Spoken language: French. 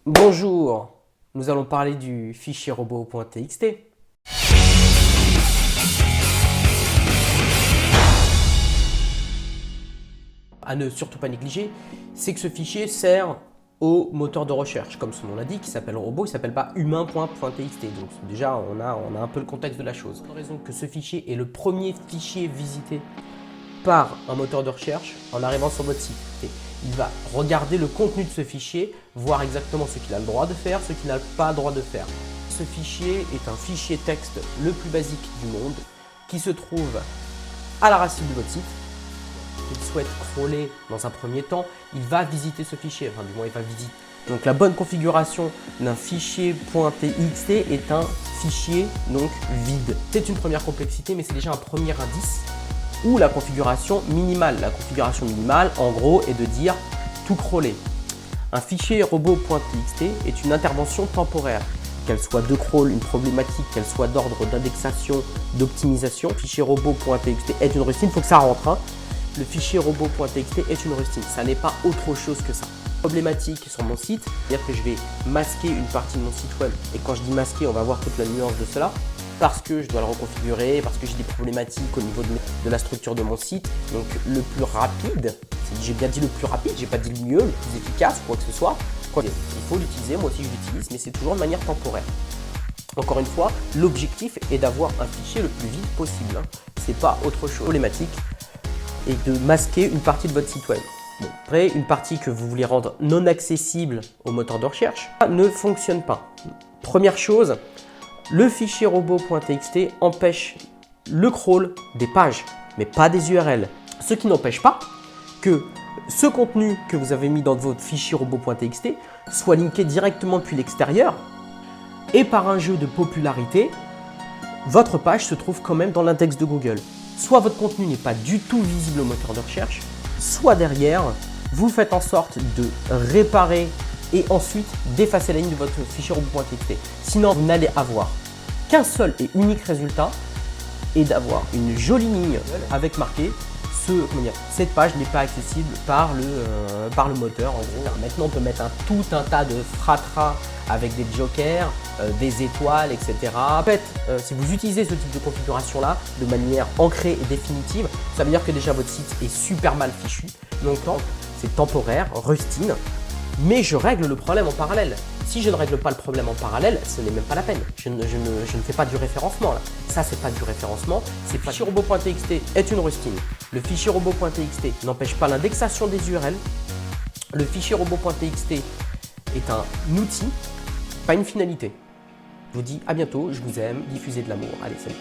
Bonjour, nous allons parler du fichier robot.txt. À ne surtout pas négliger, c'est que ce fichier sert au moteur de recherche, comme son nom l'indique, qui s'appelle robot, il ne s'appelle pas humain.txt. Donc déjà, on a un peu le contexte de la chose. La raison que ce fichier est le premier fichier visité par un moteur de recherche en arrivant sur votre site. Il va regarder le contenu de ce fichier, voir exactement ce qu'il a le droit de faire, ce qu'il n'a pas le droit de faire. Ce fichier est un fichier texte le plus basique du monde qui se trouve à la racine de votre site. Il souhaite crawler dans un premier temps, il va visiter ce fichier, enfin du moins il va visiter. Donc la bonne configuration d'un fichier .txt est un fichier donc vide. C'est une première complexité, mais c'est déjà un premier indice. Ou la configuration minimale. La configuration minimale, en gros, est de dire tout crawler. Un fichier robot.txt est une intervention temporaire, qu'elle soit de crawl, une problématique, qu'elle soit d'ordre d'indexation, d'optimisation. Le fichier robot.txt est une rustine, il faut que ça rentre. Le fichier robot.txt est une rustine, ça n'est pas autre chose que ça. Problématique sur mon site, c'est-à-dire que je vais masquer une partie de mon site web. Et quand je dis masquer, on va voir toute la nuance de cela. Parce que je dois le reconfigurer, parce que j'ai des problématiques au niveau de la structure de mon site. Donc le plus rapide, j'ai bien dit le plus rapide, j'ai pas dit le mieux, le plus efficace, quoi que ce soit. Il faut l'utiliser, moi aussi je l'utilise, mais c'est toujours de manière temporaire. Encore une fois, l'objectif est d'avoir un fichier le plus vite possible. C'est pas autre chose. Problématique et de masquer une partie de votre site web. Bon, après, une partie que vous voulez rendre non accessible au moteur de recherche ne fonctionne pas. Première chose, le fichier robot.txt empêche le crawl des pages, mais pas des URL. Ce qui n'empêche pas que ce contenu que vous avez mis dans votre fichier robot.txt soit linké directement depuis l'extérieur et par un jeu de popularité, votre page se trouve quand même dans l'index de Google. Soit votre contenu n'est pas du tout visible au moteur de recherche, soit derrière, vous faites en sorte de réparer et ensuite d'effacer la ligne de votre fichier robot.txt. Sinon, vous n'allez avoir qu'un seul et unique résultat et d'avoir une jolie ligne avec marqué cette page n'est pas accessible par le moteur. En gros, maintenant on peut mettre tout un tas de fratras avec des jokers, des étoiles, etc. En fait, si vous utilisez ce type de configuration là de manière ancrée et définitive, ça veut dire que déjà votre site est super mal fichu. Donc c'est temporaire, rustine, mais je règle le problème en parallèle. Si je ne règle pas le problème en parallèle, ce n'est même pas la peine. Je ne fais pas du référencement là. Ça, c'est pas du référencement. Le fichier robot.txt est une rustine. Le fichier robot.txt n'empêche pas l'indexation des URL. Le fichier robot.txt est un outil, pas une finalité. Je vous dis à bientôt, je vous aime, diffusez de l'amour. Allez, salut.